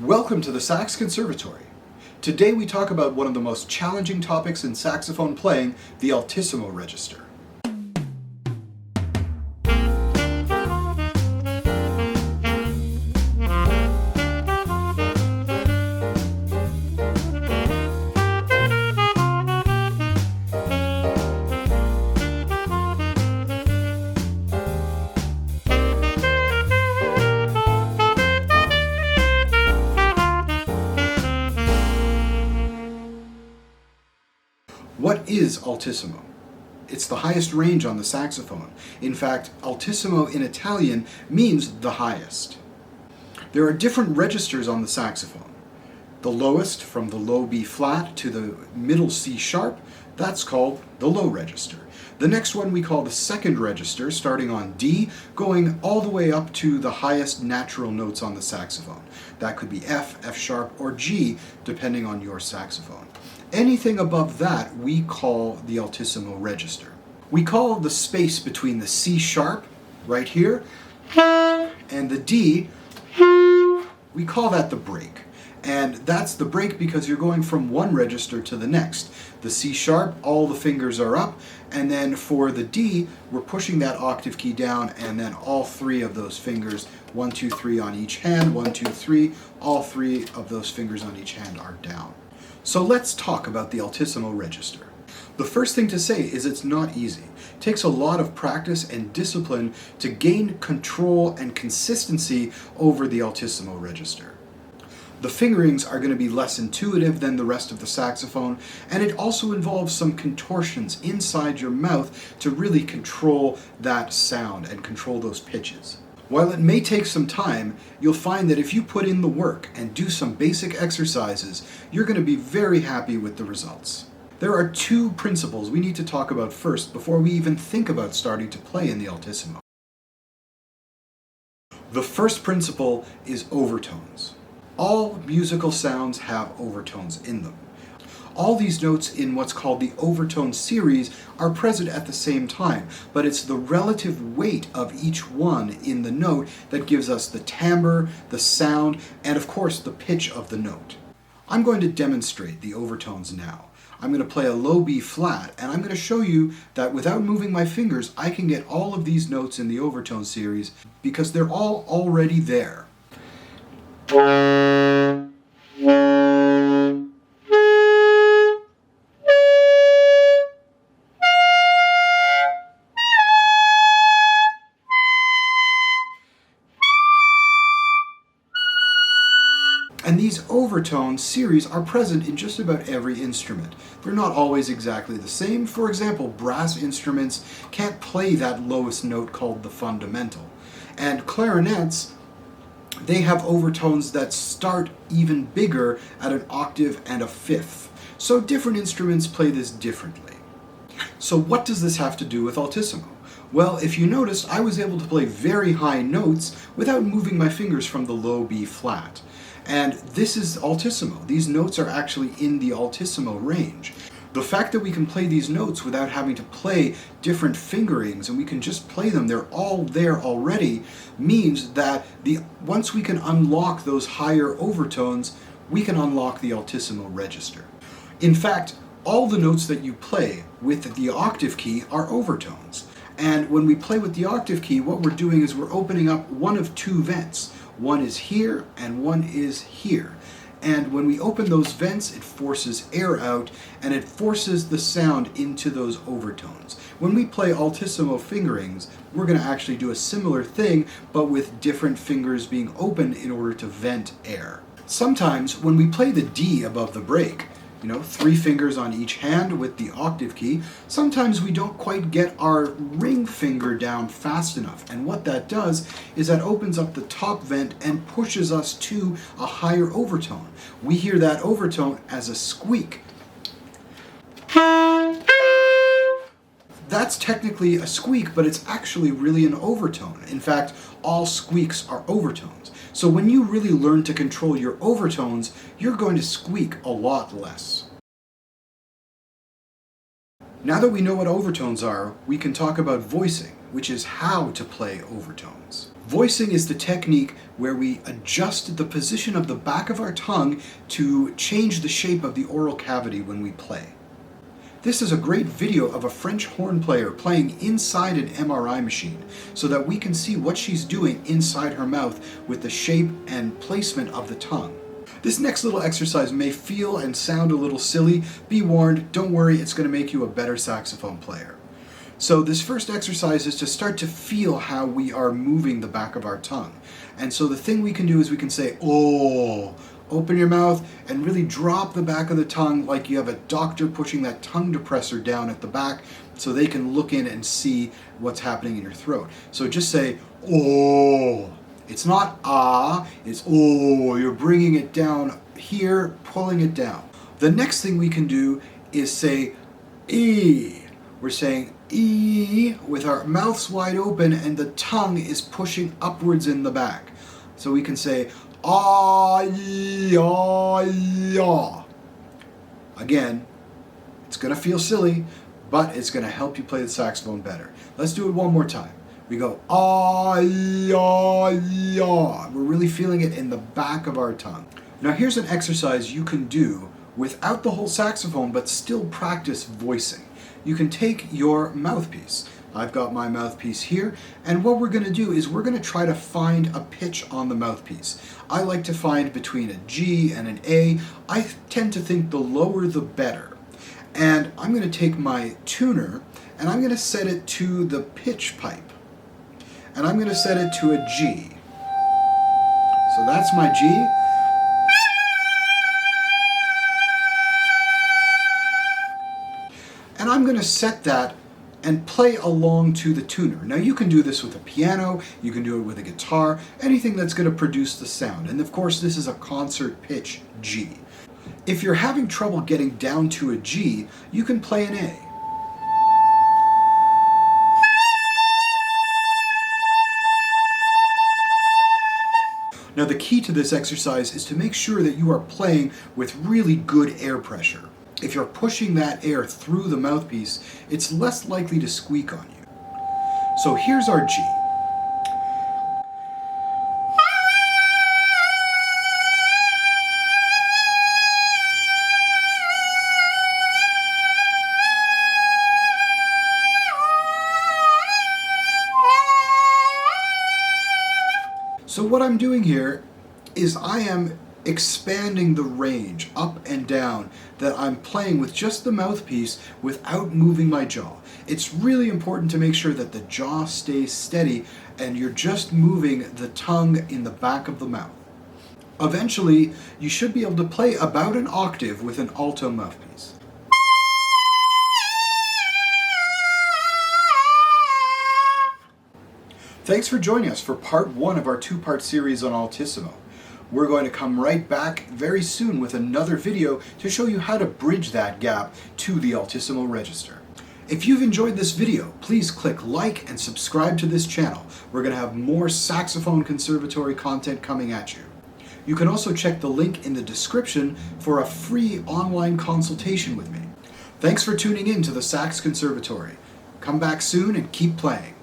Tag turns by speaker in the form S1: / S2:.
S1: Welcome to the Sax Conservatory. Today we talk about one of the most challenging topics in saxophone playing, the Altissimo register. What is Altissimo? It's the highest range on the saxophone. In fact, Altissimo in Italian means the highest. There are different registers on the saxophone. The lowest, from the low B flat to the middle C sharp, that's called the low register. The next one we call the second register, starting on D, going all the way up to the highest natural notes on the saxophone. That could be F, F sharp, or G, depending on your saxophone. Anything above that we call the Altissimo register. We call the space between the C sharp, right here, and the D, we call that the break. And that's the break because you're going from one register to the next. The C sharp, all the fingers are up, and then for the D, we're pushing that octave key down, and then all three of those fingers, 1, 2, 3 on each hand, 1, 2, 3, all three of those fingers on each hand are down. So let's talk about the Altissimo register. The first thing to say is it's not easy. It takes a lot of practice and discipline to gain control and consistency over the Altissimo register. The fingerings are going to be less intuitive than the rest of the saxophone, and it also involves some contortions inside your mouth to really control that sound and control those pitches. While it may take some time, you'll find that if you put in the work and do some basic exercises, you're going to be very happy with the results. There are two principles we need to talk about first before we even think about starting to play in the Altissimo. The first principle is overtones. All musical sounds have overtones in them. All these notes in what's called the overtone series are present at the same time, but it's the relative weight of each one in the note that gives us the timbre, the sound, and of course the pitch of the note. I'm going to demonstrate the overtones now. I'm going to play a low B flat, and I'm going to show you that without moving my fingers, I can get all of these notes in the overtone series because they're all already there. And these overtone series are present in just about every instrument. They're not always exactly the same. For example, brass instruments can't play that lowest note called the fundamental. And clarinets, they have overtones that start even bigger at an octave and a fifth. So different instruments play this differently. So what does this have to do with Altissimo? Well, if you noticed, I was able to play very high notes without moving my fingers from the low B flat. And this is Altissimo. These notes are actually in the Altissimo range. The fact that we can play these notes without having to play different fingerings and we can just play them, they're all there already, means that once we can unlock those higher overtones, we can unlock the Altissimo register. In fact, all the notes that you play with the octave key are overtones. And when we play with the octave key, what we're doing is we're opening up one of two vents. One is here and one is here. And when we open those vents, it forces air out and it forces the sound into those overtones. When we play Altissimo fingerings, we're going to actually do a similar thing, but with different fingers being open in order to vent air. Sometimes when we play the D above the break, 3 fingers on each hand with the octave key, sometimes we don't quite get our ring finger down fast enough. And what that does is that opens up the top vent and pushes us to a higher overtone. We hear that overtone as a squeak. That's technically a squeak, but it's actually really an overtone. In fact, all squeaks are overtones. So when you really learn to control your overtones, you're going to squeak a lot less. Now that we know what overtones are, we can talk about voicing. which is how to play overtones. Voicing is the technique where we adjust the position of the back of our tongue to change the shape of the oral cavity when we play. This is a great video of a French horn player playing inside an MRI machine so that we can see what she's doing inside her mouth with the shape and placement of the tongue. This next little exercise may feel and sound a little silly. Be warned, don't worry, it's going to make you a better saxophone player. So this first exercise is to start to feel how we are moving the back of our tongue. And so the thing we can do is we can say, oh, open your mouth and really drop the back of the tongue like you have a doctor pushing that tongue depressor down at the back so they can look in and see what's happening in your throat. So just say, oh. It's not ah, it's oh. You're bringing it down here, pulling it down. The next thing we can do is say e. We're saying e with our mouths wide open and the tongue is pushing upwards in the back. So we can say ah, ya. Again, it's going to feel silly, but it's going to help you play the saxophone better. Let's do it one more time. We go ah, ya. We're really feeling it in the back of our tongue. Now here's an exercise you can do without the whole saxophone, but still practice voicing. You can take your mouthpiece. I've got my mouthpiece here, and what we're going to do is we're going to try to find a pitch on the mouthpiece. I like to find between a G and an A. I tend to think the lower the better. And I'm going to take my tuner, and I'm going to set it to the pitch pipe. And I'm going to set it to a G. So that's my G. And I'm going to set that and play along to the tuner. Now you can do this with a piano, you can do it with a guitar, anything that's going to produce the sound. And of course this is a concert pitch G. If you're having trouble getting down to a G, you can play an A. Now the key to this exercise is to make sure that you are playing with really good air pressure. If you're pushing that air through the mouthpiece, it's less likely to squeak on you. So here's our G. So what I'm doing here is I am expanding the range up and down that I'm playing with just the mouthpiece without moving my jaw. It's really important to make sure that the jaw stays steady and you're just moving the tongue in the back of the mouth. Eventually, you should be able to play about an octave with an alto mouthpiece. Thanks for joining us for part 1 of our 2-part series on Altissimo. We're going to come right back very soon with another video to show you how to bridge that gap to the Altissimo register. If you've enjoyed this video, please click like and subscribe to this channel. We're going to have more saxophone conservatory content coming at you. You can also check the link in the description for a free online consultation with me. Thanks for tuning in to the Sax Conservatory. Come back soon and keep playing.